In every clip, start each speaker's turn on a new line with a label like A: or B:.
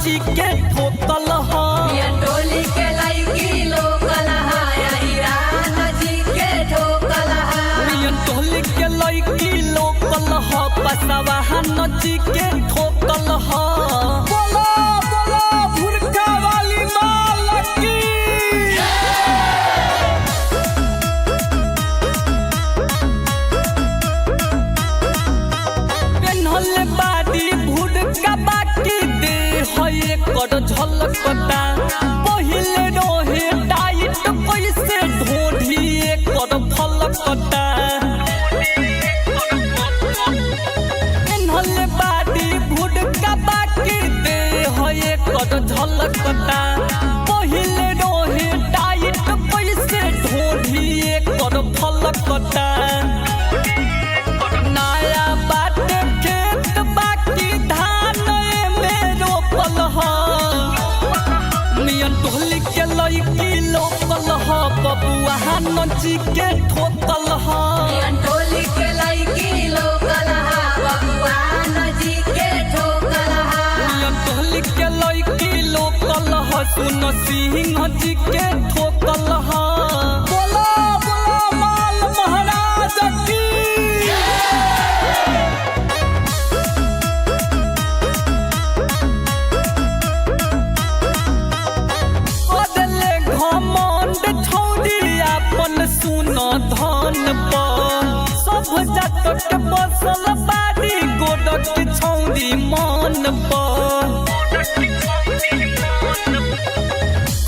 A: नची के ठोकल ह
B: टोली के लईकी लोकल नची के ठोकल
A: टोली के लईकी लोकल ह पसवा नची के ठोकल ह बोला बोला भुरका वाली माल की पेन्हले बाड़ी भुरका बाकी दे है कर झलकता पहिले रहे टाइट कैसे ढोढ़ी कर फलकता पेन्हले बाड़ी भुरका बाकी दे है कर झलकता पहिले रहे टाइट कैसे ढोढ़ी कर फलकता नया बात खेत बाकी धान में रोपल ह मियन टोली के लईकी लोकल ह बबुआ नची के ठोकल ह
B: टोली के लईकी लोकल बबुआ नची के ठोकल
A: मियन टोली के लईकी लोकल ह सुन सिंह जी के ठोकल ह बोला बोला माल महाराज की बदले घमंड छौरी अपन सुन धन पर सब जात के बसल बाड़ी गोडक छौरी मन पर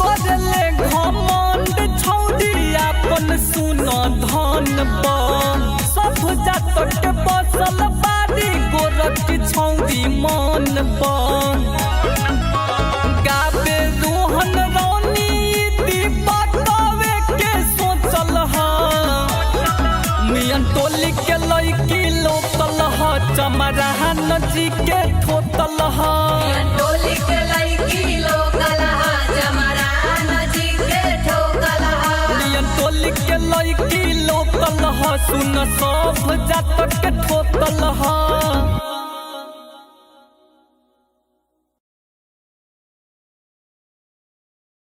A: बदले घमंड छौरी अपन सुन धन पर सब जात के बसल बाड़ी गोडक छौरी मन पर गाबे रोहन रानी दीपकवे के सोचल ह मियन टोली के लईकी लोकल ह चमरा नची के ठोकल ह
B: टोली के लईकी लोकल जमरा नची के ठोकल
A: मियन टोली के लईकी लोकल ह सुन सब जात के ठोकल ह